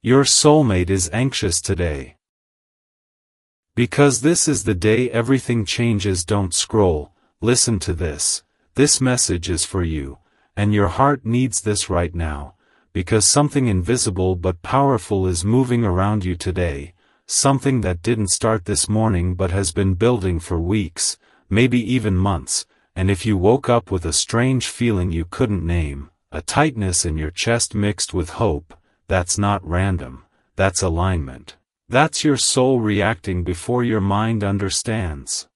Your soulmate is anxious today. Because this is the day everything changes. Don't scroll, listen to this. This message is for you, and your heart needs this right now, because something invisible but powerful is moving around you today, something that didn't start this morning but has been building for weeks, maybe even months, and if you woke up with a strange feeling you couldn't name, a tightness in your chest mixed with hope, that's not random, that's alignment. That's your soul reacting before your mind understands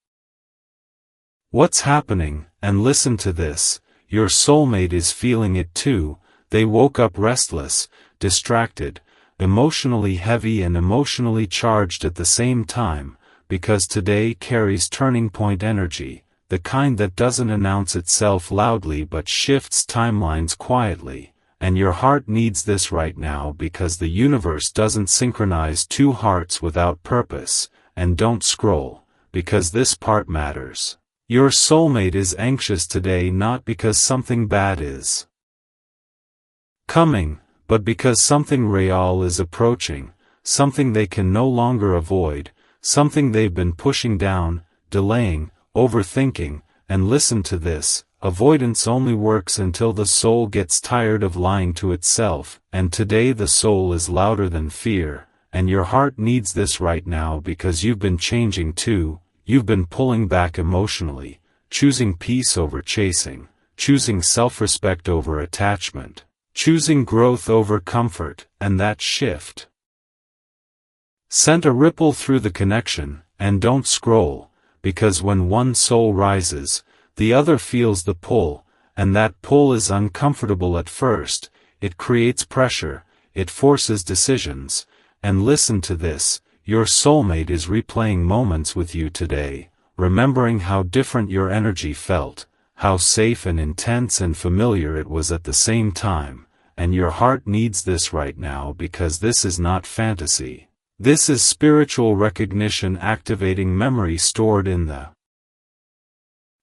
what's happening. And listen to this, your soulmate is feeling it too. They woke up restless, distracted, emotionally heavy and emotionally charged at the same time, because today carries turning point energy, the kind that doesn't announce itself loudly but shifts timelines quietly. And your heart needs this right now because the universe doesn't synchronize two hearts without purpose. And don't scroll, because this part matters. Your soulmate is anxious today not because something bad is coming, but because something real is approaching, something they can no longer avoid, something they've been pushing down, delaying, overthinking. And listen to this. Avoidance only works until the soul gets tired of lying to itself, and today the soul is louder than fear, and your heart needs this right now because you've been changing too. You've been pulling back emotionally, choosing peace over chasing, choosing self-respect over attachment, choosing growth over comfort, and that shift sent a ripple through the connection. And don't scroll, because when one soul rises, the other feels the pull, and that pull is uncomfortable at first. It creates pressure, it forces decisions. And listen to this, your soulmate is replaying moments with you today, remembering how different your energy felt, how safe and intense and familiar it was at the same time. And your heart needs this right now because this is not fantasy. This is spiritual recognition activating memory stored in the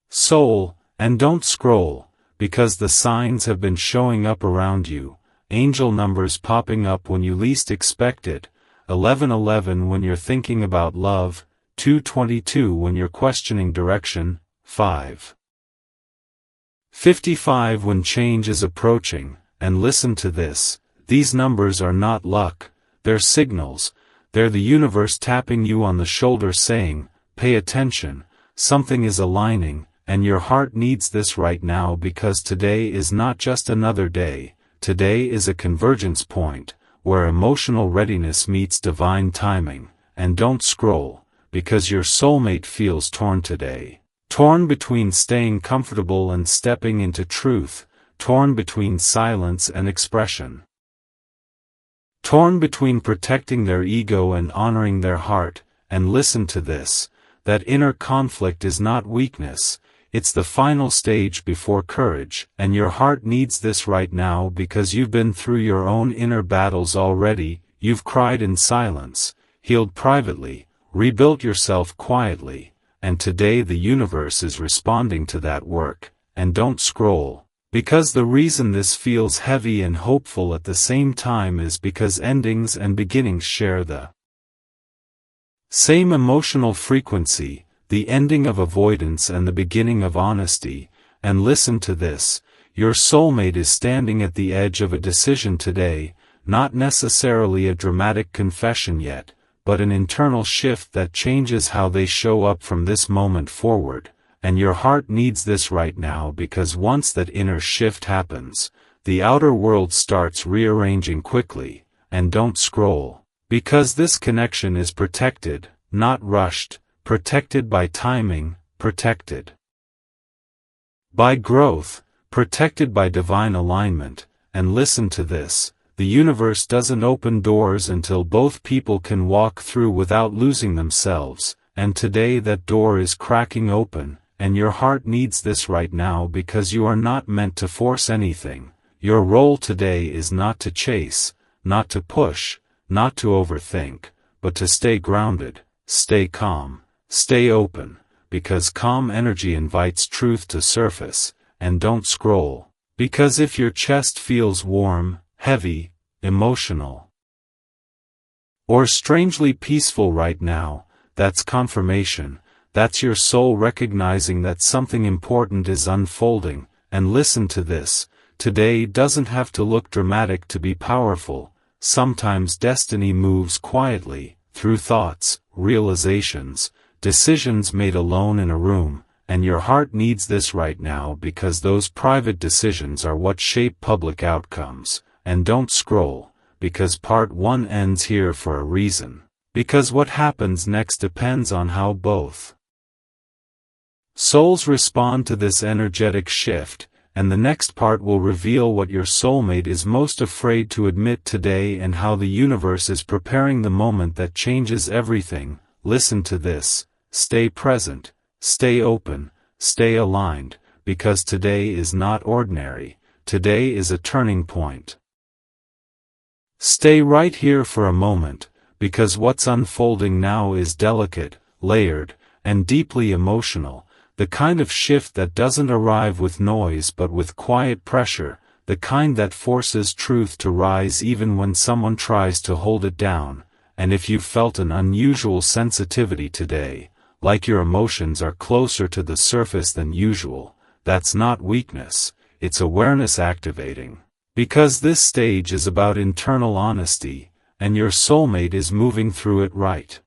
soul. And don't scroll, because the signs have been showing up around you, angel numbers popping up when you least expect it, 1111 when you're thinking about love, 222 when you're questioning direction, 555 when change is approaching. And listen to this, these numbers are not luck, they're signals, they're the universe tapping you on the shoulder saying, pay attention, something is aligning. And your heart needs this right now because today is not just another day, today is a convergence point, where emotional readiness meets divine timing. And don't scroll, because your soulmate feels torn today. Torn between staying comfortable and stepping into truth, torn between silence and expression. Torn between protecting their ego and honoring their heart. And listen to this, that inner conflict is not weakness. It's the final stage before courage, and your heart needs this right now because you've been through your own inner battles already. You've cried in silence, healed privately, rebuilt yourself quietly, and today the universe is responding to that work. And don't scroll, because the reason this feels heavy and hopeful at the same time is because endings and beginnings share the same emotional frequency. The ending of avoidance and the beginning of honesty. And listen to this, your soulmate is standing at the edge of a decision today, not necessarily a dramatic confession yet, but an internal shift that changes how they show up from this moment forward. And your heart needs this right now because once that inner shift happens, the outer world starts rearranging quickly. And don't scroll, because this connection is protected, not rushed. Protected by timing, protected by growth, protected by divine alignment. And listen to this, the universe doesn't open doors until both people can walk through without losing themselves, and today that door is cracking open. And your heart needs this right now because you are not meant to force anything. Your role today is not to chase, not to push, not to overthink, but to stay grounded, stay calm. Stay open, because calm energy invites truth to surface. And don't scroll, because if your chest feels warm, heavy, emotional, or strangely peaceful right now, that's confirmation. That's your soul recognizing that something important is unfolding. And listen to this, today doesn't have to look dramatic to be powerful. Sometimes destiny moves quietly, through thoughts, realizations, decisions made alone in a room, and your heart needs this right now because those private decisions are what shape public outcomes. And don't scroll, because part 1 ends here for a reason. Because what happens next depends on how both souls respond to this energetic shift, and the next part will reveal what your soulmate is most afraid to admit today and how the universe is preparing the moment that changes everything. Listen to this, stay present, stay open, stay aligned, because today is not ordinary, today is a turning point. Stay right here for a moment, because what's unfolding now is delicate, layered, and deeply emotional. The kind of shift that doesn't arrive with noise but with quiet pressure, the kind that forces truth to rise even when someone tries to hold it down. And if you've felt an unusual sensitivity today, like your emotions are closer to the surface than usual, that's not weakness, it's awareness activating. Because this stage is about internal honesty, and your soulmate is moving through it right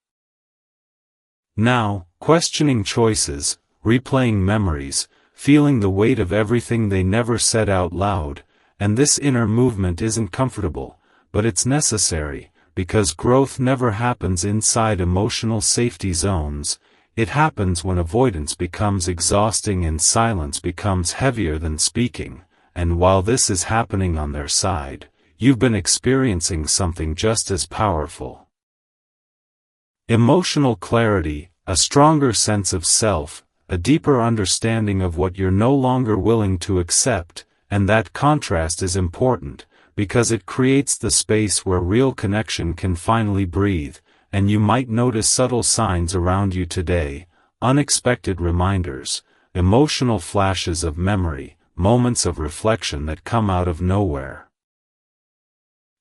now, questioning choices, replaying memories, feeling the weight of everything they never said out loud. And this inner movement isn't comfortable, but it's necessary, because growth never happens inside emotional safety zones. It happens when avoidance becomes exhausting and silence becomes heavier than speaking. And while this is happening on their side, you've been experiencing something just as powerful. Emotional clarity, a stronger sense of self, a deeper understanding of what you're no longer willing to accept. And that contrast is important, because it creates the space where real connection can finally breathe. And you might notice subtle signs around you today, unexpected reminders, emotional flashes of memory, moments of reflection that come out of nowhere.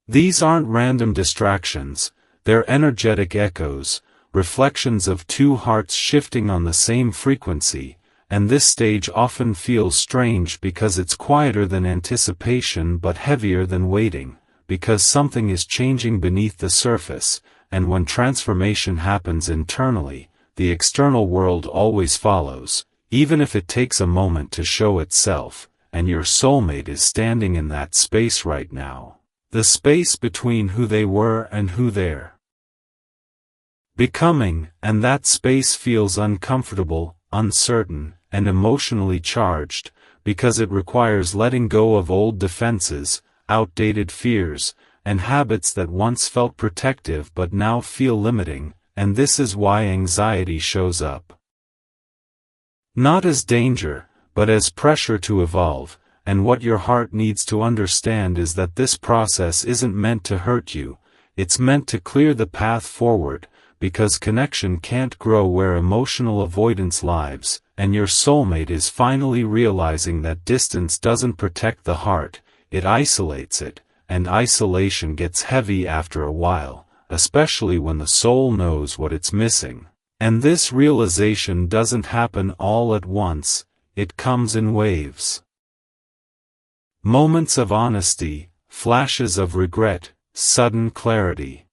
These aren't random distractions, they're energetic echoes, reflections of two hearts shifting on the same frequency. And this stage often feels strange because it's quieter than anticipation but heavier than waiting, because something is changing beneath the surface. And when transformation happens internally, the external world always follows, even if it takes a moment to show itself. And your soulmate is standing in that space right now, the space between who they were and who they're becoming. And that space feels uncomfortable, uncertain, and emotionally charged, because it requires letting go of old defenses, outdated fears, and habits that once felt protective but now feel limiting. And this is why anxiety shows up. Not as danger, but as pressure to evolve. And what your heart needs to understand is that this process isn't meant to hurt you, it's meant to clear the path forward, because connection can't grow where emotional avoidance lives. And your soulmate is finally realizing that distance doesn't protect the heart, it isolates it. And isolation gets heavy after a while, especially when the soul knows what it's missing. And this realization doesn't happen all at once, it comes in waves. Moments of honesty, flashes of regret, sudden clarity.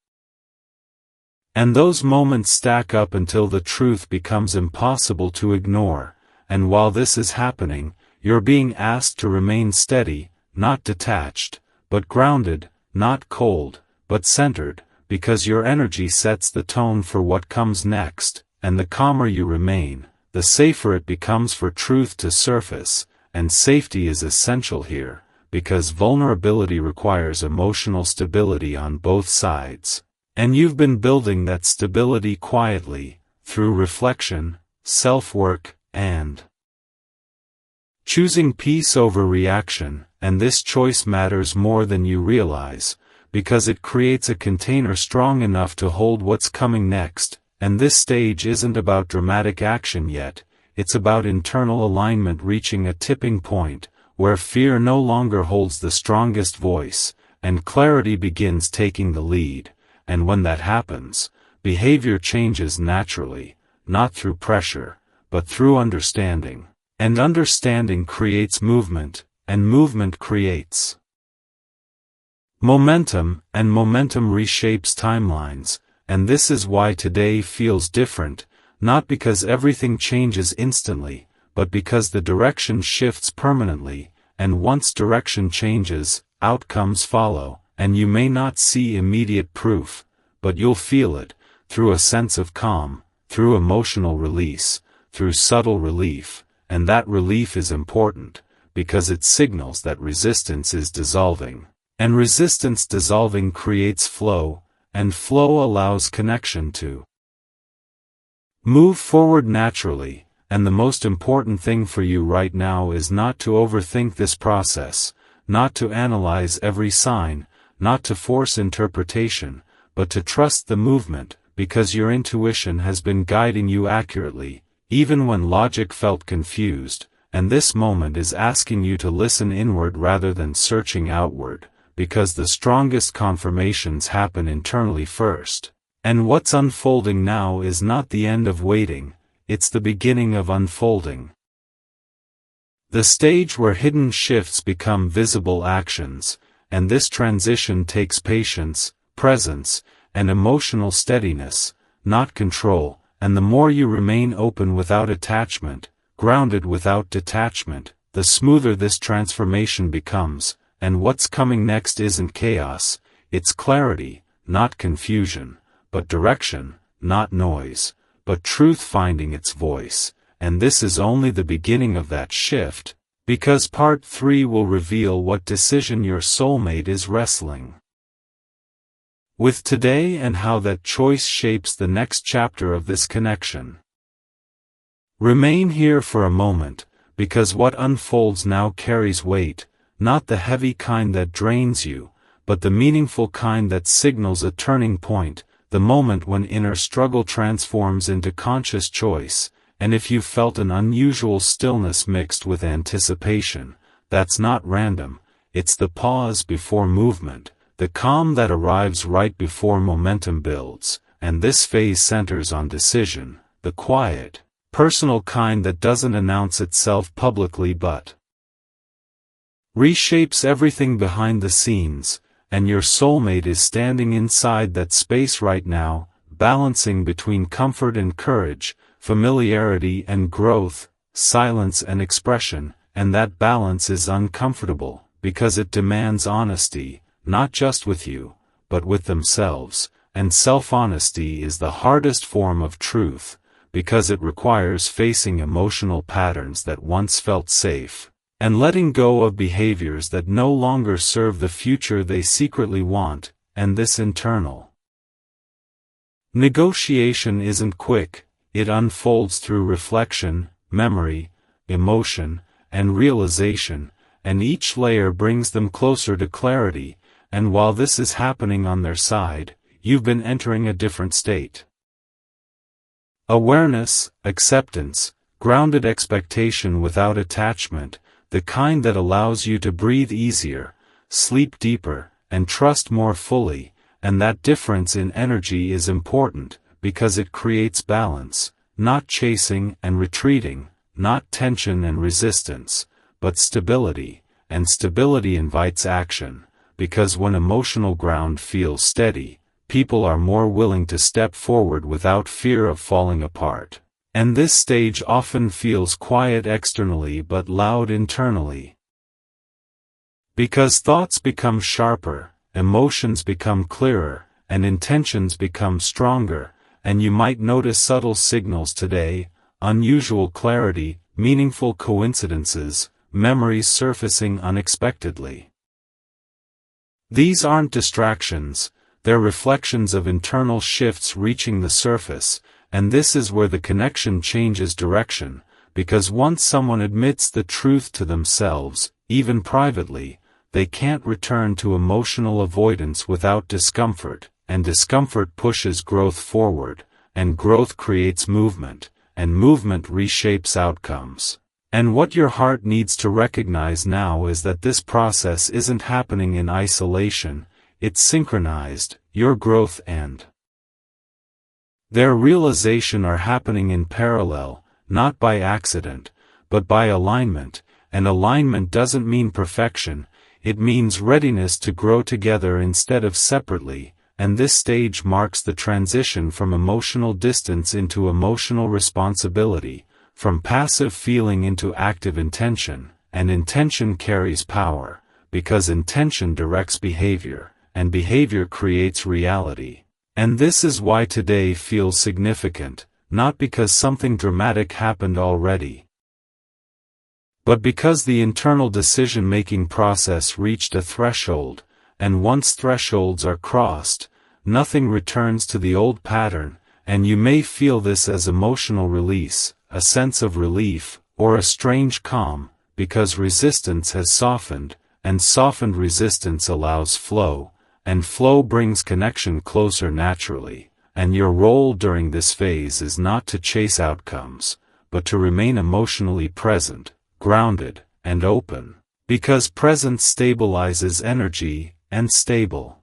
And those moments stack up until the truth becomes impossible to ignore. And while this is happening, you're being asked to remain steady, not detached, but grounded, not cold, but centered, because your energy sets the tone for what comes next. And the calmer you remain, the safer it becomes for truth to surface. And safety is essential here, because vulnerability requires emotional stability on both sides. And you've been building that stability quietly, through reflection, self-work, and choosing peace over reaction. And this choice matters more than you realize, because it creates a container strong enough to hold what's coming next. And this stage isn't about dramatic action yet, it's about internal alignment reaching a tipping point, where fear no longer holds the strongest voice, and clarity begins taking the lead. and when that happens, behavior changes naturally, not through pressure, but through understanding. And understanding creates movement, and movement creates momentum, and momentum reshapes timelines. And this is why today feels different, not because everything changes instantly, but because the direction shifts permanently, and once direction changes, outcomes follow, and you may not see immediate proof, but you'll feel it, through a sense of calm, through emotional release, through subtle relief, and that relief is important, because it signals that resistance is dissolving. And resistance dissolving creates flow, and flow allows connection to move forward naturally. And the most important thing for you right now is not to overthink this process, not to analyze every sign, not to force interpretation, but to trust the movement, because your intuition has been guiding you accurately, even when logic felt confused, and this moment is asking you to listen inward rather than searching outward, because the strongest confirmations happen internally first. And what's unfolding now is not the end of waiting, it's the beginning of unfolding. The stage where hidden shifts become visible actions, and this transition takes patience, presence, and emotional steadiness, not control, and the more you remain open without attachment, grounded without detachment, the smoother this transformation becomes. And what's coming next isn't chaos, it's clarity, not confusion, but direction, not noise, but truth finding its voice. And this is only the beginning of that shift, because part 3 will reveal what decision your soulmate is wrestling with today and how that choice shapes the next chapter of this connection. Remain here for a moment, because what unfolds now carries weight, not the heavy kind that drains you, but the meaningful kind that signals a turning point, the moment when inner struggle transforms into conscious choice. And if you've felt an unusual stillness mixed with anticipation, that's not random, it's the pause before movement, the calm that arrives right before momentum builds, and this phase centers on decision, the quiet, personal kind that doesn't announce itself publicly but reshapes everything behind the scenes. And your soulmate is standing inside that space right now, balancing between comfort and courage, familiarity and growth, silence and expression, and that balance is uncomfortable, because it demands honesty, not just with you, but with themselves, and self-honesty is the hardest form of truth, because it requires facing emotional patterns that once felt safe, and letting go of behaviors that no longer serve the future they secretly want. And this internal negotiation isn't quick, it unfolds through reflection, memory, emotion, and realization, and each layer brings them closer to clarity. And while this is happening on their side, you've been entering a different state. Awareness, acceptance, grounded expectation without attachment, the kind that allows you to breathe easier, sleep deeper, and trust more fully. And that difference in energy is important, because it creates balance, not chasing and retreating, not tension and resistance, but stability. And stability invites action, because when emotional ground feels steady, people are more willing to step forward without fear of falling apart. And this stage often feels quiet externally but loud internally. Because thoughts become sharper, emotions become clearer, and intentions become stronger, and you might notice subtle signals today, unusual clarity, meaningful coincidences, memories surfacing unexpectedly. These aren't distractions, they're reflections of internal shifts reaching the surface. And this is where the connection changes direction, because once someone admits the truth to themselves, even privately, they can't return to emotional avoidance without discomfort, and discomfort pushes growth forward, and growth creates movement, and movement reshapes outcomes. And what your heart needs to recognize now is that this process isn't happening in isolation, it's synchronized, your growth and their realization are happening in parallel, not by accident, but by alignment, and alignment doesn't mean perfection, it means readiness to grow together instead of separately, and this stage marks the transition from emotional distance into emotional responsibility, from passive feeling into active intention, and intention carries power, because intention directs behavior, and behavior creates reality. And this is why today feels significant, not because something dramatic happened already, but because the internal decision-making process reached a threshold, and once thresholds are crossed, nothing returns to the old pattern, and you may feel this as emotional release, a sense of relief, or a strange calm, because resistance has softened, and softened resistance allows flow, and flow brings connection closer naturally, and your role during this phase is not to chase outcomes, but to remain emotionally present, grounded, and open, because presence stabilizes energy, and stable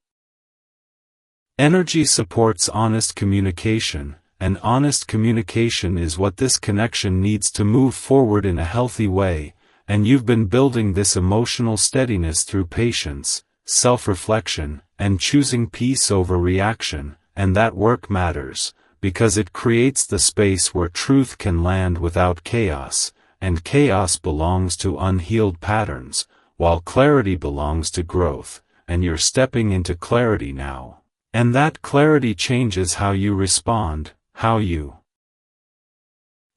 energy supports honest communication, and honest communication is what this connection needs to move forward in a healthy way, and you've been building this emotional steadiness through patience, self-reflection, and choosing peace over reaction, and that work matters, because it creates the space where truth can land without chaos, and chaos belongs to unhealed patterns, while clarity belongs to growth, and you're stepping into clarity now. And that clarity changes how you respond, how you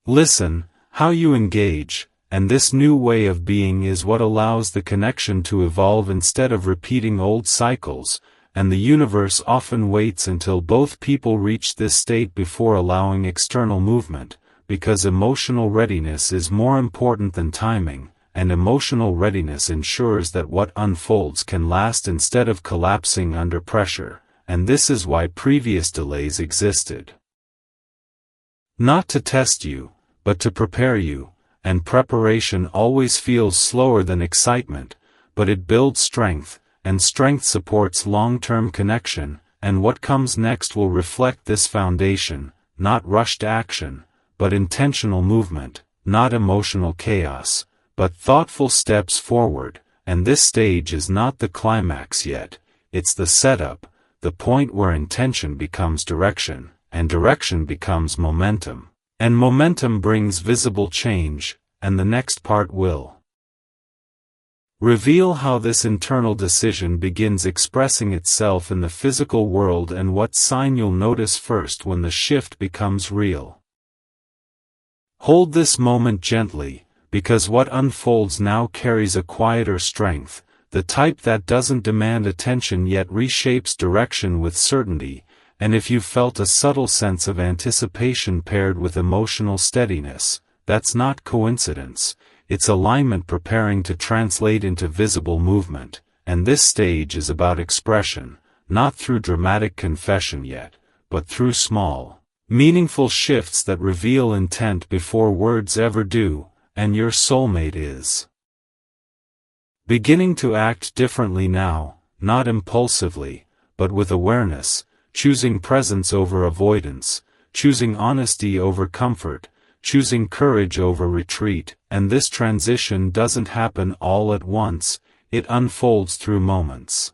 listen, how you engage, and this new way of being is what allows the connection to evolve instead of repeating old cycles, and the universe often waits until both people reach this state before allowing external movement, because emotional readiness is more important than timing, and emotional readiness ensures that what unfolds can last instead of collapsing under pressure, and this is why previous delays existed. Not to test you, but to prepare you, and preparation always feels slower than excitement, but it builds strength, and strength supports long-term connection, and what comes next will reflect this foundation, not rushed action, but intentional movement, not emotional chaos, but thoughtful steps forward, and this stage is not the climax yet, it's the setup, the point where intention becomes direction, and direction becomes momentum, and momentum brings visible change, and the next part will reveal how this internal decision begins expressing itself in the physical world and what sign you'll notice first when the shift becomes real. Hold this moment gently, because what unfolds now carries a quieter strength, the type that doesn't demand attention yet reshapes direction with certainty, and if you felt a subtle sense of anticipation paired with emotional steadiness, that's not coincidence, it's alignment preparing to translate into visible movement, and this stage is about expression, not through dramatic confession yet, but through small, meaningful shifts that reveal intent before words ever do, and your soulmate is beginning to act differently now, not impulsively, but with awareness, choosing presence over avoidance, choosing honesty over comfort, choosing courage over retreat, and this transition doesn't happen all at once, it unfolds through moments.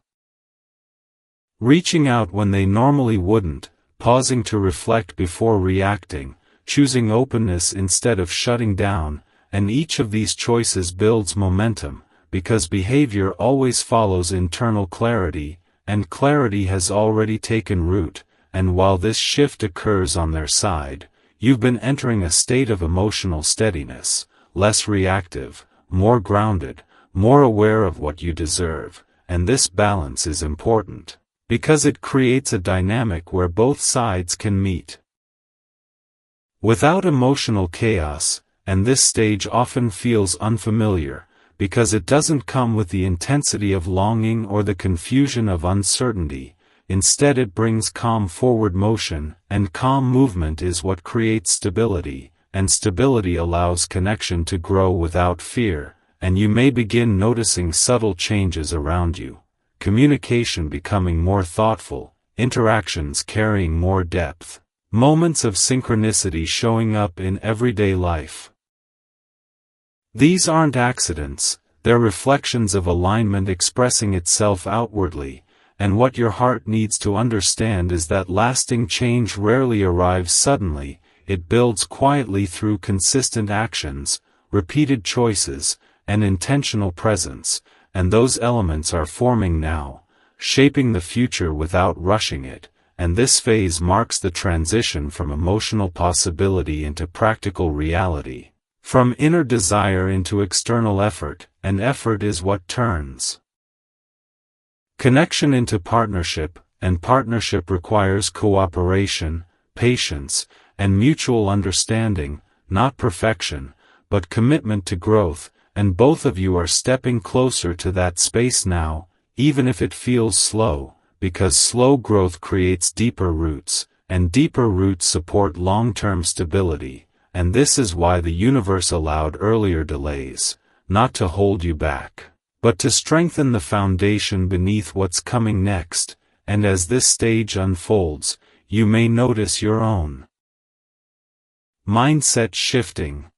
Reaching out when they normally wouldn't, pausing to reflect before reacting, choosing openness instead of shutting down, and each of these choices builds momentum, because behavior always follows internal clarity, and clarity has already taken root, and while this shift occurs on their side, you've been entering a state of emotional steadiness, less reactive, more grounded, more aware of what you deserve, and this balance is important, because it creates a dynamic where both sides can meet without emotional chaos, and this stage often feels unfamiliar, because it doesn't come with the intensity of longing or the confusion of uncertainty, instead it brings calm forward motion, and calm movement is what creates stability, and stability allows connection to grow without fear, and you may begin noticing subtle changes around you, communication becoming more thoughtful, interactions carrying more depth, moments of synchronicity showing up in everyday life. These aren't accidents, they're reflections of alignment expressing itself outwardly, and what your heart needs to understand is that lasting change rarely arrives suddenly, it builds quietly through consistent actions, repeated choices, and intentional presence, and those elements are forming now, shaping the future without rushing it, and this phase marks the transition from emotional possibility into practical reality, from inner desire into external effort, and effort is what turns connection into partnership, and partnership requires cooperation, patience, and mutual understanding, not perfection, but commitment to growth, and both of you are stepping closer to that space now, even if it feels slow, because slow growth creates deeper roots, and deeper roots support long-term stability, and this is why the universe allowed earlier delays, not to hold you back, but to strengthen the foundation beneath what's coming next, and as this stage unfolds, you may notice your own mindset shifting.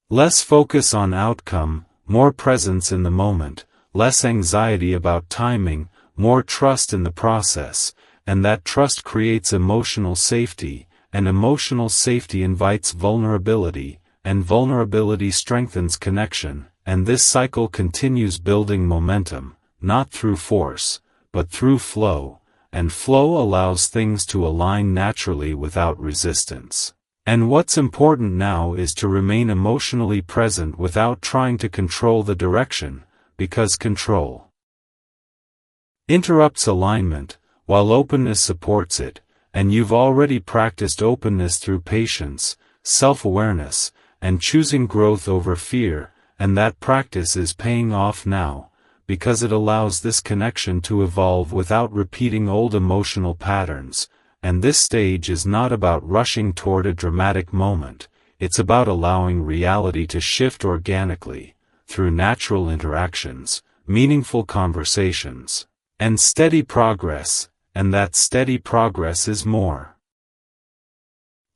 Less focus on outcome, more presence in the moment, less anxiety about timing, more trust in the process, and that trust creates emotional safety, and emotional safety invites vulnerability, and vulnerability strengthens connection, and this cycle continues building momentum, not through force, but through flow, and flow allows things to align naturally without resistance. And what's important now is to remain emotionally present without trying to control the direction, because control interrupts alignment, while openness supports it, and you've already practiced openness through patience, self-awareness, and choosing growth over fear, and that practice is paying off now, because it allows this connection to evolve without repeating old emotional patterns, and this stage is not about rushing toward a dramatic moment, it's about allowing reality to shift organically, through natural interactions, meaningful conversations, and steady progress, and that steady progress is more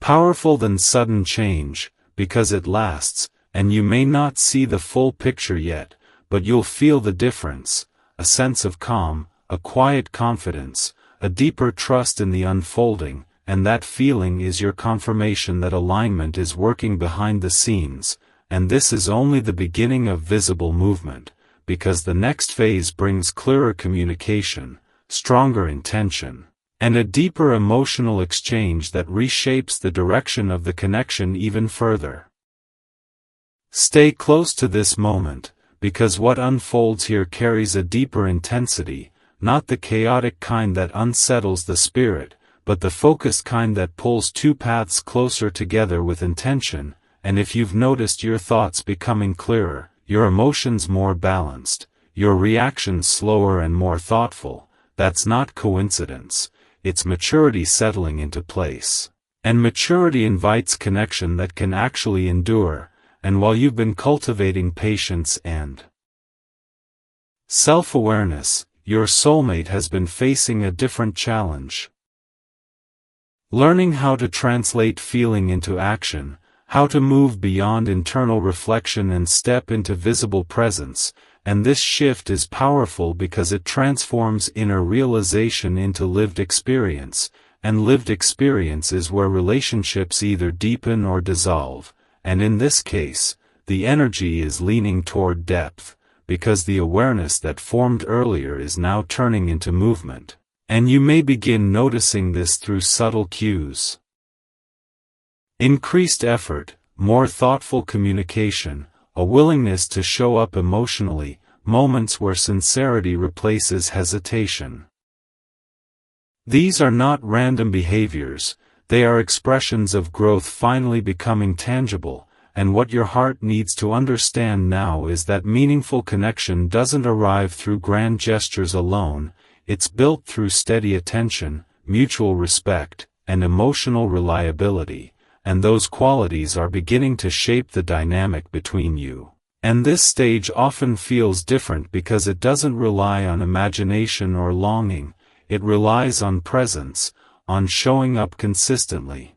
powerful than sudden change, because it lasts, and you may not see the full picture yet, but you'll feel the difference, a sense of calm, a quiet confidence, a deeper trust in the unfolding, and that feeling is your confirmation that alignment is working behind the scenes, and this is only the beginning of visible movement, because the next phase brings clearer communication, stronger intention, and a deeper emotional exchange that reshapes the direction of the connection even further. Stay close to this moment, because what unfolds here carries a deeper intensity, not the chaotic kind that unsettles the spirit, but the focused kind that pulls two paths closer together with intention, and if you've noticed your thoughts becoming clearer, your emotions more balanced, your reactions slower and more thoughtful, that's not coincidence, it's maturity settling into place. And maturity invites connection that can actually endure, and while you've been cultivating patience and self-awareness, your soulmate has been facing a different challenge. Learning how to translate feeling into action, how to move beyond internal reflection and step into visible presence, and this shift is powerful because it transforms inner realization into lived experience, and lived experience is where relationships either deepen or dissolve, and in this case, the energy is leaning toward depth, because the awareness that formed earlier is now turning into movement, and you may begin noticing this through subtle cues. Increased effort, more thoughtful communication, a willingness to show up emotionally, moments where sincerity replaces hesitation. These are not random behaviors, they are expressions of growth finally becoming tangible, and what your heart needs to understand now is that meaningful connection doesn't arrive through grand gestures alone, it's built through steady attention, mutual respect, and emotional reliability, and those qualities are beginning to shape the dynamic between you. And this stage often feels different because it doesn't rely on imagination or longing, it relies on presence, on showing up consistently.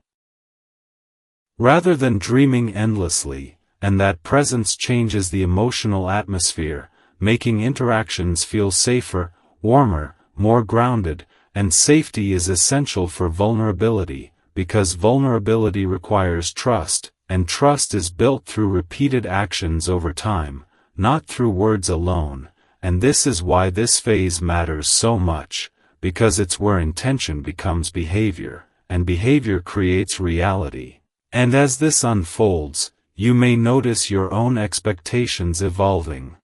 Rather than dreaming endlessly, and that presence changes the emotional atmosphere, making interactions feel safer, warmer, more grounded, and safety is essential for vulnerability, because vulnerability requires trust, and trust is built through repeated actions over time, not through words alone, and this is why this phase matters so much, because it's where intention becomes behavior, and behavior creates reality. And as this unfolds, you may notice your own expectations evolving.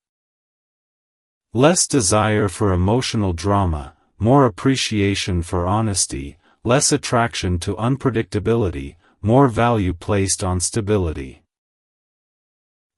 Less desire for emotional drama, more appreciation for honesty, less attraction to unpredictability, more value placed on stability.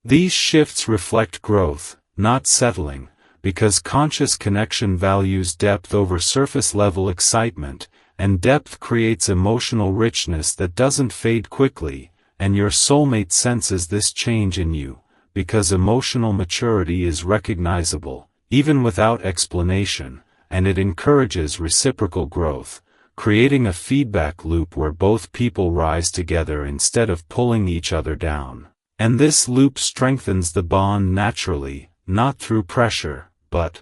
These shifts reflect growth, not settling, because conscious connection values depth over surface-level excitement, and depth creates emotional richness that doesn't fade quickly, and your soulmate senses this change in you, because emotional maturity is recognizable, even without explanation, and it encourages reciprocal growth, creating a feedback loop where both people rise together instead of pulling each other down. And this loop strengthens the bond naturally, not through pressure, but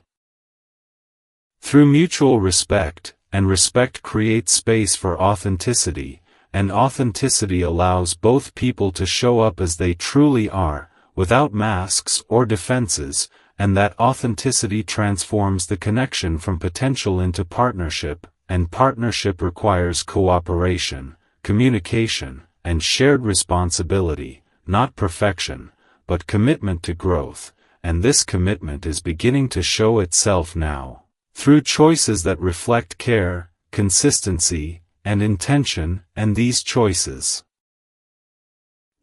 through mutual respect, and respect creates space for authenticity, and authenticity allows both people to show up as they truly are, without masks or defenses, and that authenticity transforms the connection from potential into partnership, and partnership requires cooperation, communication, and shared responsibility, not perfection, but commitment to growth, and this commitment is beginning to show itself now, through choices that reflect care, consistency, and intention, and these choices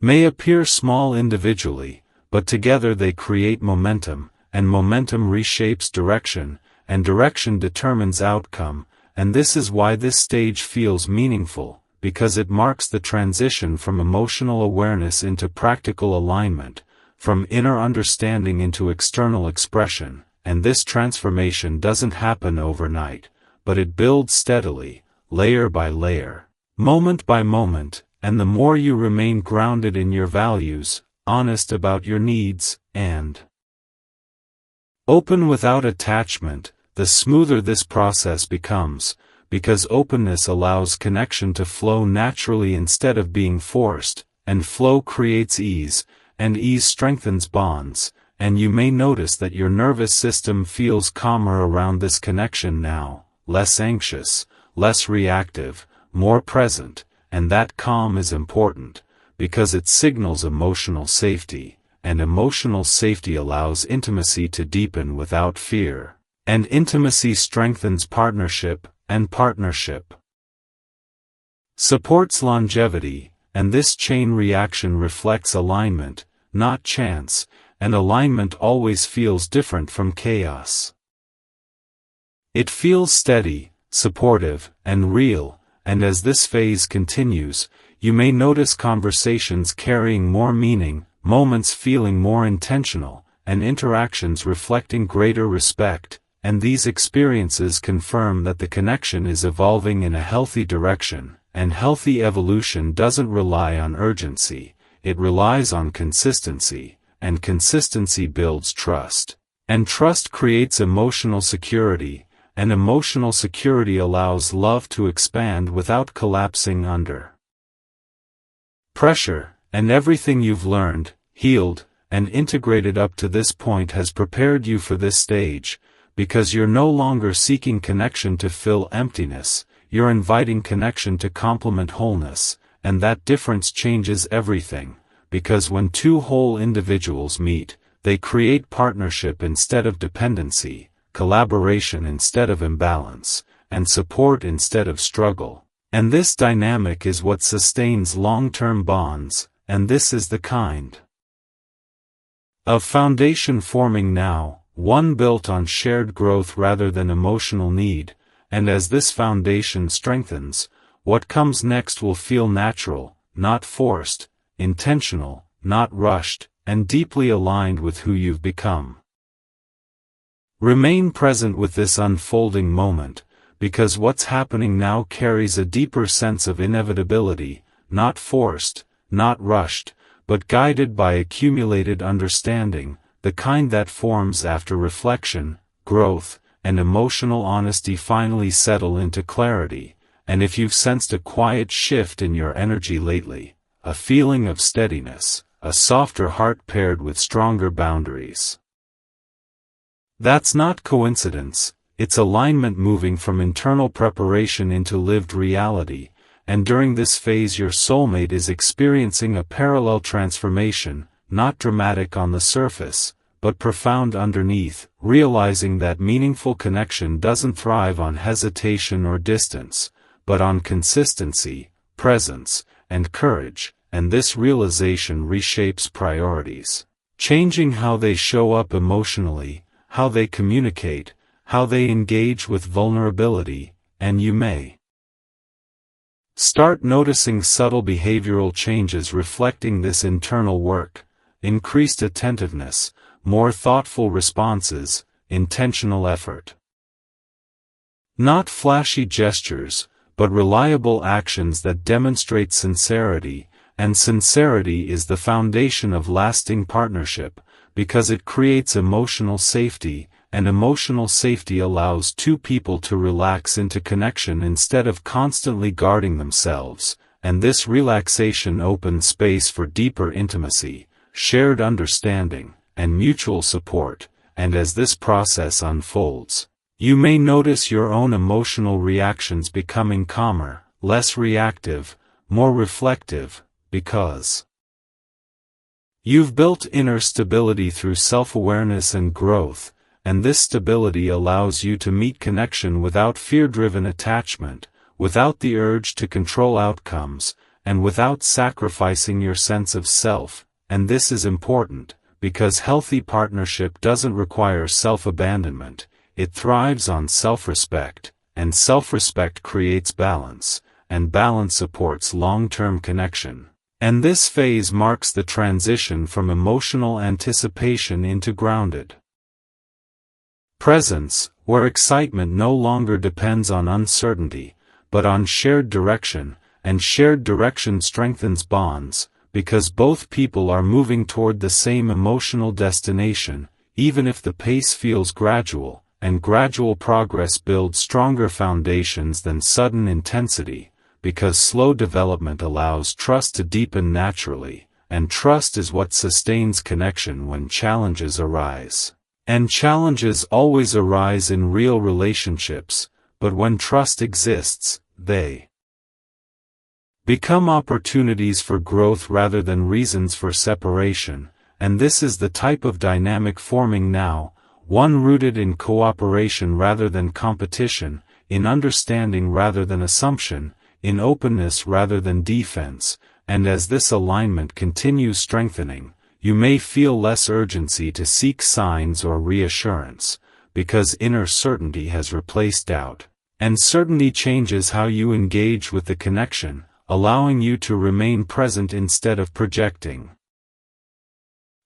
may appear small individually, but together they create momentum, and momentum reshapes direction, and direction determines outcome, and this is why this stage feels meaningful, because it marks the transition from emotional awareness into practical alignment, from inner understanding into external expression, and this transformation doesn't happen overnight, but it builds steadily, layer by layer, moment by moment, and the more you remain grounded in your values, honest about your needs, and open without attachment, the smoother this process becomes, because openness allows connection to flow naturally instead of being forced, and flow creates ease, and ease strengthens bonds, and you may notice that your nervous system feels calmer around this connection now, less anxious, less reactive, more present, and that calm is important, because it signals emotional safety, and emotional safety allows intimacy to deepen without fear, and intimacy strengthens partnership, and partnership supports longevity, and this chain reaction reflects alignment, not chance, and alignment always feels different from chaos. It feels steady, supportive, and real, and as this phase continues, you may notice conversations carrying more meaning, moments feeling more intentional, and interactions reflecting greater respect, and these experiences confirm that the connection is evolving in a healthy direction, and healthy evolution doesn't rely on urgency, it relies on consistency, and consistency builds trust, and trust creates emotional security, and emotional security allows love to expand without collapsing under pressure, and everything you've learned, healed, and integrated up to this point has prepared you for this stage, because you're no longer seeking connection to fill emptiness, you're inviting connection to complement wholeness, and that difference changes everything, because when two whole individuals meet, they create partnership instead of dependency, collaboration instead of imbalance, and support instead of struggle. And this dynamic is what sustains long-term bonds, and this is the kind of foundation forming now, one built on shared growth rather than emotional need, and as this foundation strengthens, what comes next will feel natural, not forced, intentional, not rushed, and deeply aligned with who you've become. Remain present with this unfolding moment, because what's happening now carries a deeper sense of inevitability, not forced, not rushed, but guided by accumulated understanding, the kind that forms after reflection, growth, and emotional honesty finally settle into clarity. And if you've sensed a quiet shift in your energy lately, a feeling of steadiness, a softer heart paired with stronger boundaries, that's not coincidence, it's alignment moving from internal preparation into lived reality, and during this phase your soulmate is experiencing a parallel transformation, not dramatic on the surface, but profound underneath, realizing that meaningful connection doesn't thrive on hesitation or distance, but on consistency, presence, and courage, and this realization reshapes priorities, changing how they show up emotionally, how they communicate, how they engage with vulnerability, and you may start noticing subtle behavioral changes reflecting this internal work: increased attentiveness, more thoughtful responses, intentional effort. Not flashy gestures, but reliable actions that demonstrate sincerity, and sincerity is the foundation of lasting partnership, because it creates emotional safety, and emotional safety allows two people to relax into connection instead of constantly guarding themselves, and this relaxation opens space for deeper intimacy, shared understanding, and mutual support. And as this process unfolds, you may notice your own emotional reactions becoming calmer, less reactive, more reflective, because you've built inner stability through self-awareness and growth, and this stability allows you to meet connection without fear-driven attachment, without the urge to control outcomes, and without sacrificing your sense of self. And this is important, because healthy partnership doesn't require self-abandonment, it thrives on self-respect, and self-respect creates balance, and balance supports long-term connection. And this phase marks the transition from emotional anticipation into grounded presence, where excitement no longer depends on uncertainty, but on shared direction, and shared direction strengthens bonds, because both people are moving toward the same emotional destination, even if the pace feels gradual, and gradual progress builds stronger foundations than sudden intensity, because slow development allows trust to deepen naturally, and trust is what sustains connection when challenges arise. And challenges always arise in real relationships, but when trust exists, they become opportunities for growth rather than reasons for separation, and this is the type of dynamic forming now, one rooted in cooperation rather than competition, in understanding rather than assumption, in openness rather than defense. And as this alignment continues strengthening, you may feel less urgency to seek signs or reassurance, because inner certainty has replaced doubt, and certainty changes how you engage with the connection, allowing you to remain present instead of projecting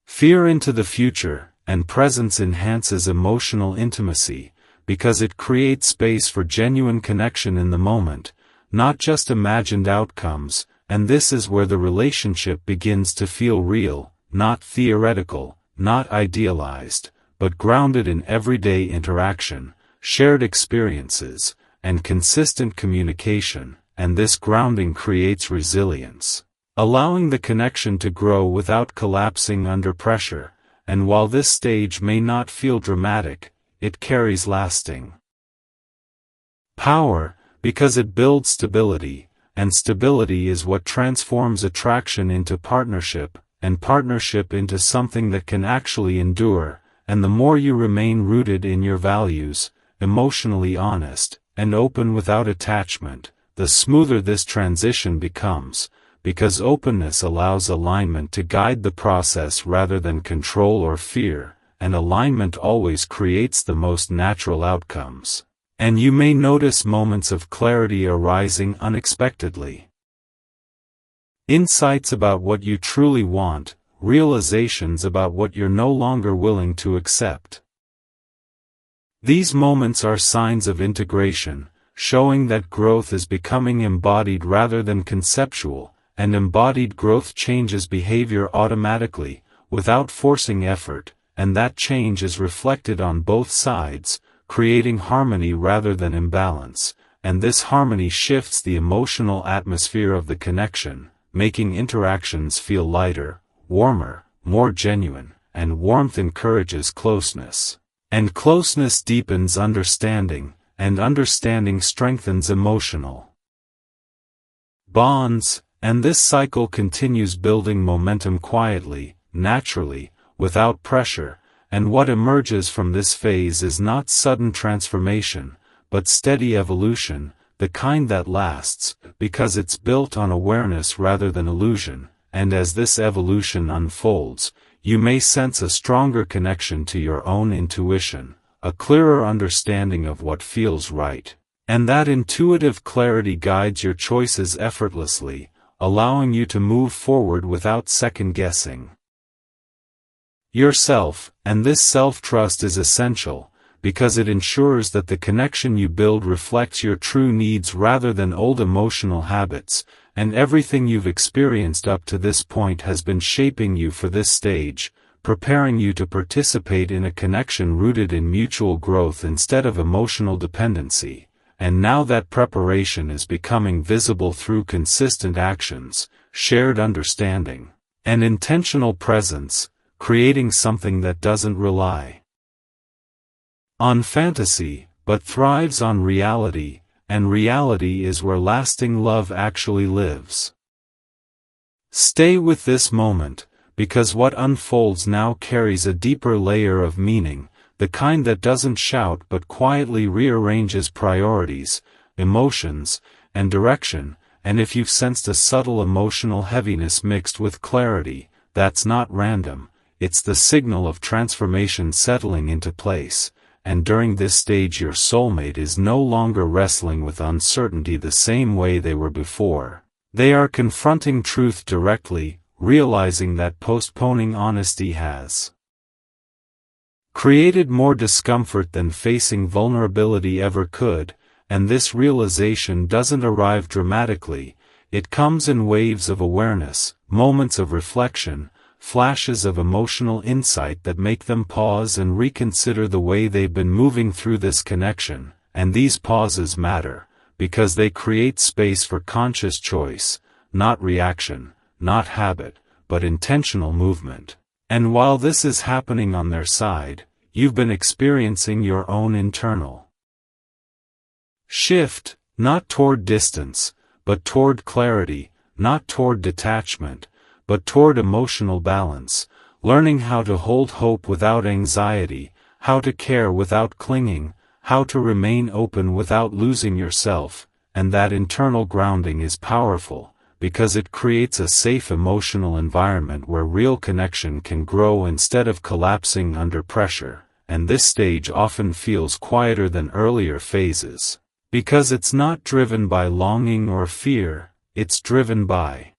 fear into the future, and presence enhances emotional intimacy, because it creates space for genuine connection in the moment, not just imagined outcomes, and this is where the relationship begins to feel real, not theoretical, not idealized, but grounded in everyday interaction, shared experiences, and consistent communication, and this grounding creates resilience, allowing the connection to grow without collapsing under pressure. And while this stage may not feel dramatic, it carries lasting power, because it builds stability, and stability is what transforms attraction into partnership, and partnership into something that can actually endure. And the more you remain rooted in your values, emotionally honest, and open without attachment, the smoother this transition becomes, because openness allows alignment to guide the process rather than control or fear, and alignment always creates the most natural outcomes. And you may notice moments of clarity arising unexpectedly. Insights about what you truly want, realizations about what you're no longer willing to accept. These moments are signs of integration, showing that growth is becoming embodied rather than conceptual, and embodied growth changes behavior automatically, without forcing effort, and that change is reflected on both sides, creating harmony rather than imbalance, and this harmony shifts the emotional atmosphere of the connection, making interactions feel lighter, warmer, more genuine, and warmth encourages closeness. And closeness deepens understanding, and understanding strengthens emotional bonds, and this cycle continues building momentum quietly, naturally, without pressure, and what emerges from this phase is not sudden transformation, but steady evolution, the kind that lasts, because it's built on awareness rather than illusion, and as this evolution unfolds, you may sense a stronger connection to your own intuition, a clearer understanding of what feels right, and that intuitive clarity guides your choices effortlessly, allowing you to move forward without second-guessing yourself, and this self-trust is essential, because it ensures that the connection you build reflects your true needs rather than old emotional habits, and everything you've experienced up to this point has been shaping you for this stage, preparing you to participate in a connection rooted in mutual growth instead of emotional dependency, and now that preparation is becoming visible through consistent actions, shared understanding, and intentional presence, creating something that doesn't rely on fantasy, but thrives on reality, and reality is where lasting love actually lives. Stay with this moment, because what unfolds now carries a deeper layer of meaning, the kind that doesn't shout but quietly rearranges priorities, emotions, and direction, and if you've sensed a subtle emotional heaviness mixed with clarity, that's not random, it's the signal of transformation settling into place. And during this stage your soulmate is no longer wrestling with uncertainty the same way they were before. They are confronting truth directly, realizing that postponing honesty has created more discomfort than facing vulnerability ever could, and this realization doesn't arrive dramatically, it comes in waves of awareness, moments of reflection, flashes of emotional insight that make them pause and reconsider the way they've been moving through this connection, and these pauses matter, because they create space for conscious choice, not reaction, not habit, but intentional movement. And while this is happening on their side, you've been experiencing your own internal shift, not toward distance, but toward clarity, not toward detachment, but toward emotional balance, learning how to hold hope without anxiety, how to care without clinging, how to remain open without losing yourself, and that internal grounding is powerful, because it creates a safe emotional environment where real connection can grow instead of collapsing under pressure, and this stage often feels quieter than earlier phases, because it's not driven by longing or fear, it's driven by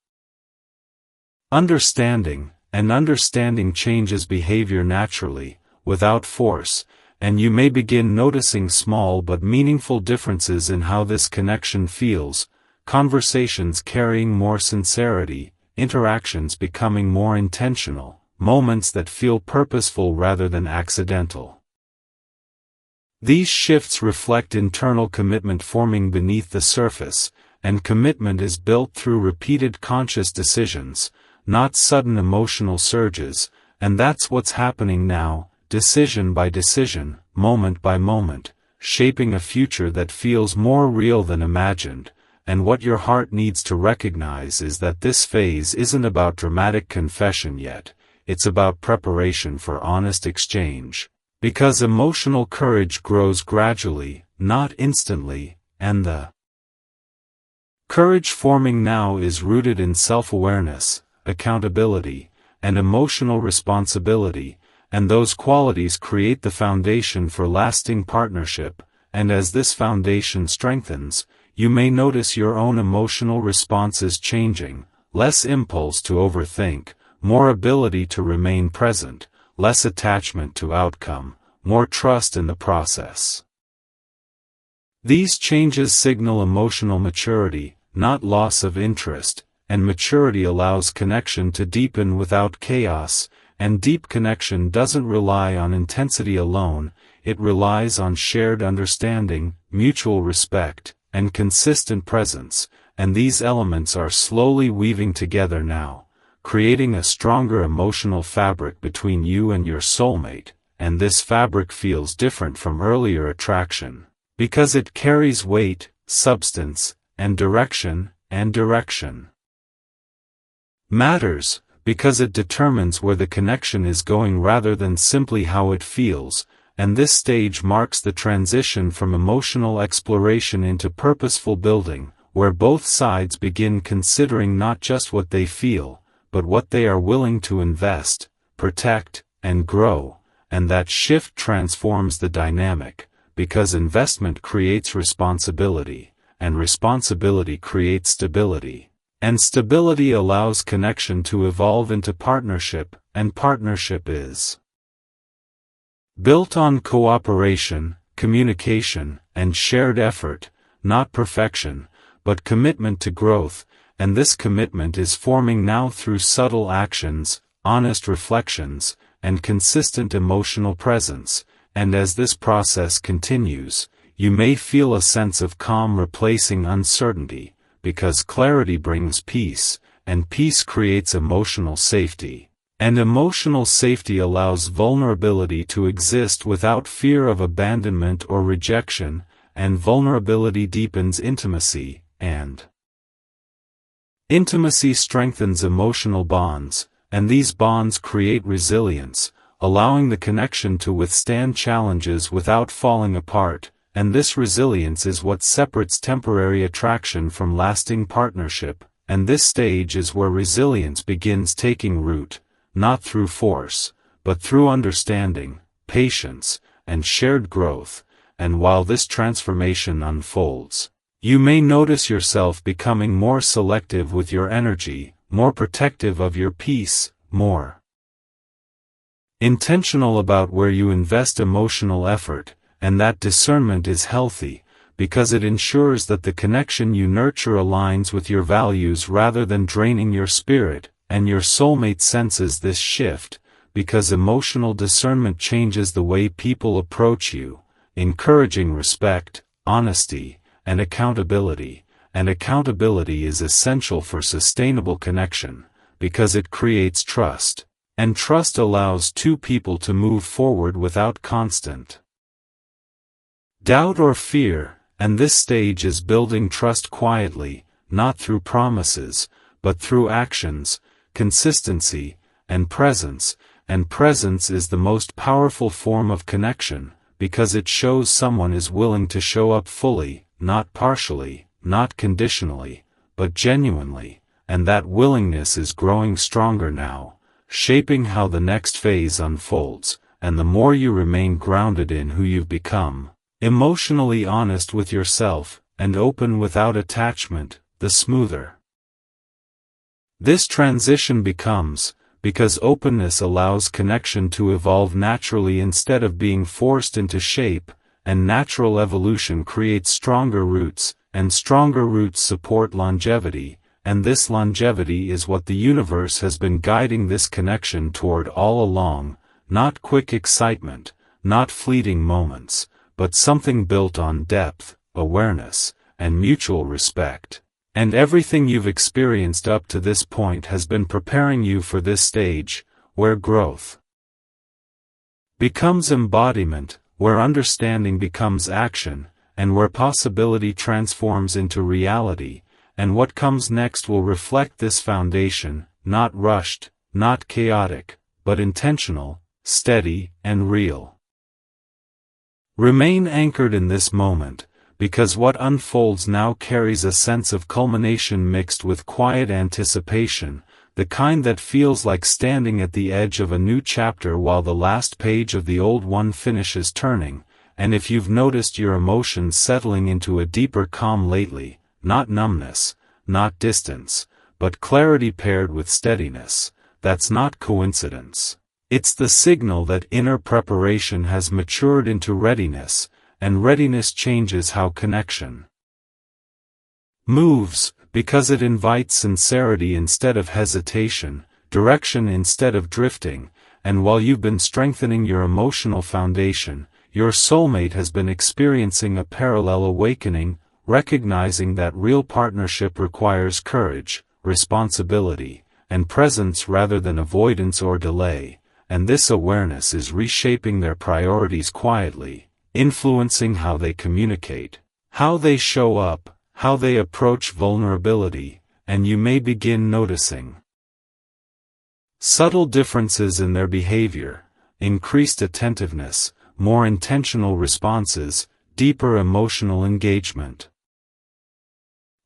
understanding, and understanding changes behavior naturally, without force, and you may begin noticing small but meaningful differences in how this connection feels, conversations carrying more sincerity, interactions becoming more intentional, moments that feel purposeful rather than accidental. These shifts reflect internal commitment forming beneath the surface, and commitment is built through repeated conscious decisions, not sudden emotional surges, and that's what's happening now, decision by decision, moment by moment, shaping a future that feels more real than imagined, and what your heart needs to recognize is that this phase isn't about dramatic confession yet, it's about preparation for honest exchange, because emotional courage grows gradually, not instantly, and the courage forming now is rooted in self-awareness, accountability, and emotional responsibility, and those qualities create the foundation for lasting partnership, and as this foundation strengthens, you may notice your own emotional responses changing, less impulse to overthink, more ability to remain present, less attachment to outcome, more trust in the process. These changes signal emotional maturity, not loss of interest, and maturity allows connection to deepen without chaos, and deep connection doesn't rely on intensity alone, it relies on shared understanding, mutual respect, and consistent presence, and these elements are slowly weaving together now, creating a stronger emotional fabric between you and your soulmate, and this fabric feels different from earlier attraction, because it carries weight, substance, and direction, matters, because it determines where the connection is going rather than simply how it feels, and this stage marks the transition from emotional exploration into purposeful building, where both sides begin considering not just what they feel, but what they are willing to invest, protect, and grow, and that shift transforms the dynamic, because investment creates responsibility, and responsibility creates stability, and stability allows connection to evolve into partnership, and partnership is built on cooperation, communication, and shared effort, not perfection, but commitment to growth, and this commitment is forming now through subtle actions, honest reflections, and consistent emotional presence, and as this process continues, you may feel a sense of calm replacing uncertainty, because clarity brings peace, and peace creates emotional safety. And emotional safety allows vulnerability to exist without fear of abandonment or rejection, and vulnerability deepens intimacy, and intimacy strengthens emotional bonds, and these bonds create resilience, allowing the connection to withstand challenges without falling apart, and this resilience is what separates temporary attraction from lasting partnership, and this stage is where resilience begins taking root, not through force, but through understanding, patience, and shared growth, and while this transformation unfolds, you may notice yourself becoming more selective with your energy, more protective of your peace, more intentional about where you invest emotional effort, and that discernment is healthy, because it ensures that the connection you nurture aligns with your values rather than draining your spirit, and your soulmate senses this shift, because emotional discernment changes the way people approach you, encouraging respect, honesty, and accountability is essential for sustainable connection, because it creates trust, and trust allows two people to move forward without constant doubt or fear, and this stage is building trust quietly, not through promises, but through actions, consistency, and presence is the most powerful form of connection, because it shows someone is willing to show up fully, not partially, not conditionally, but genuinely, and that willingness is growing stronger now, shaping how the next phase unfolds, and the more you remain grounded in who you've become, emotionally honest with yourself, and open without attachment, the smoother this transition becomes, because openness allows connection to evolve naturally instead of being forced into shape, and natural evolution creates stronger roots, and stronger roots support longevity, and this longevity is what the universe has been guiding this connection toward all along, not quick excitement, not fleeting moments, but something built on depth, awareness, and mutual respect. And everything you've experienced up to this point has been preparing you for this stage, where growth becomes embodiment, where understanding becomes action, and where possibility transforms into reality, and what comes next will reflect this foundation, not rushed, not chaotic, but intentional, steady, and real. Remain anchored in this moment, because what unfolds now carries a sense of culmination mixed with quiet anticipation, the kind that feels like standing at the edge of a new chapter while the last page of the old one finishes turning, and if you've noticed your emotions settling into a deeper calm lately, not numbness, not distance, but clarity paired with steadiness, that's not coincidence. It's the signal that inner preparation has matured into readiness, and readiness changes how connection moves, because it invites sincerity instead of hesitation, direction instead of drifting, and while you've been strengthening your emotional foundation, your soulmate has been experiencing a parallel awakening, recognizing that real partnership requires courage, responsibility, and presence rather than avoidance or delay, and this awareness is reshaping their priorities quietly, influencing how they communicate, how they show up, how they approach vulnerability, and you may begin noticing subtle differences in their behavior, increased attentiveness, more intentional responses, deeper emotional engagement.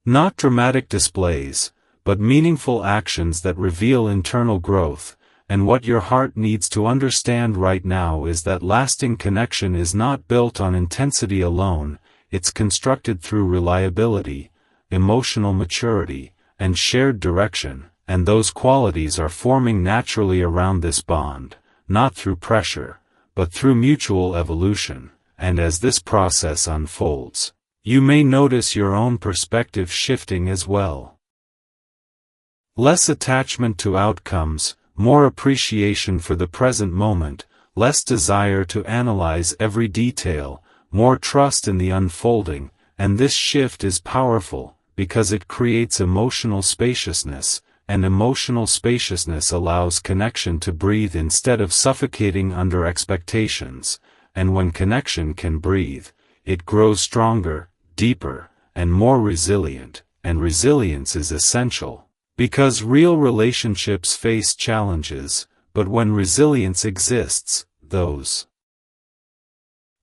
Not dramatic displays, but meaningful actions that reveal internal growth, and what your heart needs to understand right now is that lasting connection is not built on intensity alone, it's constructed through reliability, emotional maturity, and shared direction, and those qualities are forming naturally around this bond, not through pressure, but through mutual evolution, and as this process unfolds, you may notice your own perspective shifting as well. Less attachment to outcomes, more appreciation for the present moment, less desire to analyze every detail, more trust in the unfolding, and this shift is powerful, because it creates emotional spaciousness, and emotional spaciousness allows connection to breathe instead of suffocating under expectations, and when connection can breathe, it grows stronger, deeper, and more resilient, and resilience is essential, because real relationships face challenges, but when resilience exists, those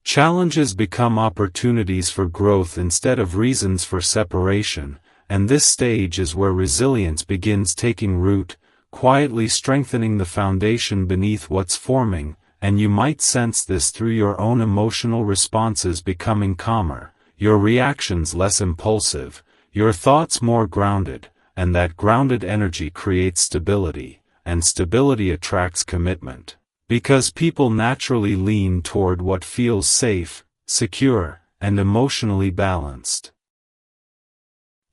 challenges become opportunities for growth instead of reasons for separation, and this stage is where resilience begins taking root, quietly strengthening the foundation beneath what's forming, and you might sense this through your own emotional responses becoming calmer, your reactions less impulsive, your thoughts more grounded, and that grounded energy creates stability, and stability attracts commitment. Because people naturally lean toward what feels safe, secure, and emotionally balanced.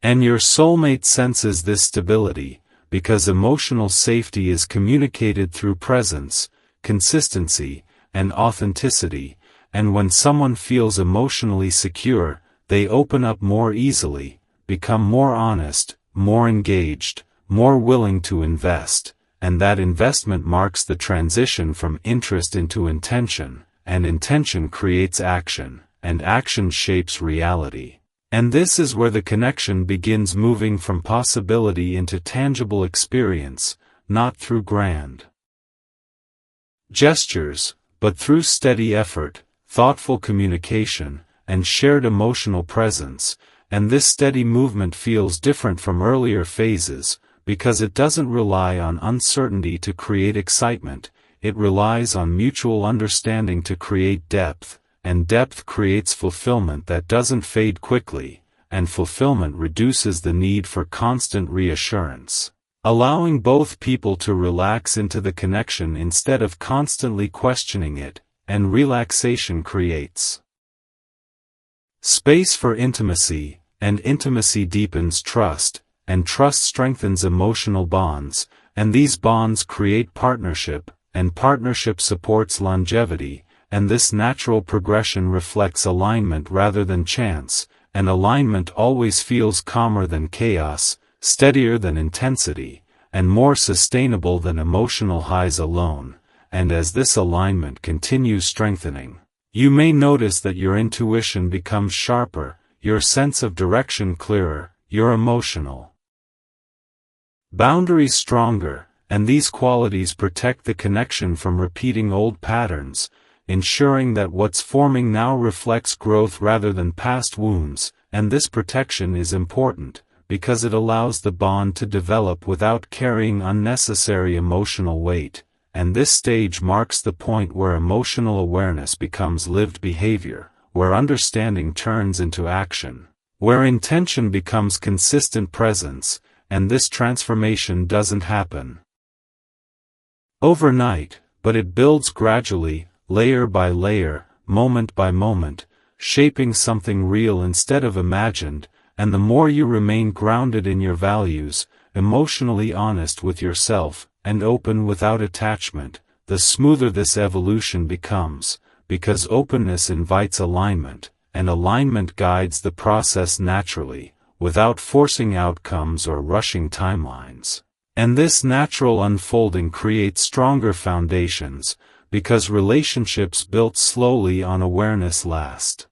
And your soulmate senses this stability, because emotional safety is communicated through presence, consistency, and authenticity, and when someone feels emotionally secure, they open up more easily, become more honest, more engaged, more willing to invest. And that investment marks the transition from interest into intention, and intention creates action, and action shapes reality. And this is where the connection begins moving from possibility into tangible experience, not through grand gestures, but through steady effort, thoughtful communication, and shared emotional presence, and this steady movement feels different from earlier phases, because it doesn't rely on uncertainty to create excitement, it relies on mutual understanding to create depth, and depth creates fulfillment that doesn't fade quickly, and fulfillment reduces the need for constant reassurance, allowing both people to relax into the connection instead of constantly questioning it, and relaxation creates space for intimacy, and intimacy deepens trust, and trust strengthens emotional bonds, and these bonds create partnership, and partnership supports longevity, and this natural progression reflects alignment rather than chance, and alignment always feels calmer than chaos, steadier than intensity, and more sustainable than emotional highs alone, and as this alignment continues strengthening, you may notice that your intuition becomes sharper, your sense of direction clearer, your emotional boundaries stronger, and these qualities protect the connection from repeating old patterns, ensuring that what's forming now reflects growth rather than past wounds, and this protection is important, because it allows the bond to develop without carrying unnecessary emotional weight, and this stage marks the point where emotional awareness becomes lived behavior, where understanding turns into action, where intention becomes consistent presence, and this transformation doesn't happen overnight, but it builds gradually, layer by layer, moment by moment, shaping something real instead of imagined, and the more you remain grounded in your values, emotionally honest with yourself, and open without attachment, the smoother this evolution becomes, because openness invites alignment, and alignment guides the process naturally, without forcing outcomes or rushing timelines. And this natural unfolding creates stronger foundations, because relationships built slowly on awareness last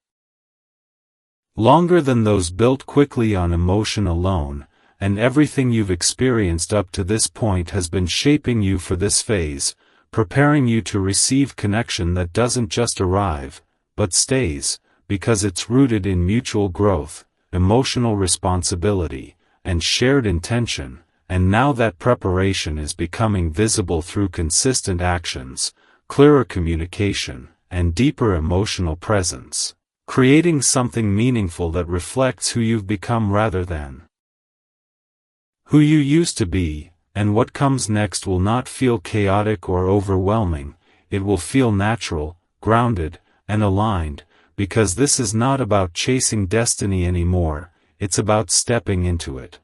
longer than those built quickly on emotion alone, and everything you've experienced up to this point has been shaping you for this phase, preparing you to receive connection that doesn't just arrive, but stays, because it's rooted in mutual growth, emotional responsibility, and shared intention, and now that preparation is becoming visible through consistent actions, clearer communication, and deeper emotional presence, creating something meaningful that reflects who you've become rather than who you used to be. And what comes next will not feel chaotic or overwhelming, it will feel natural, grounded, and aligned, because this is not about chasing destiny anymore, it's about stepping into it.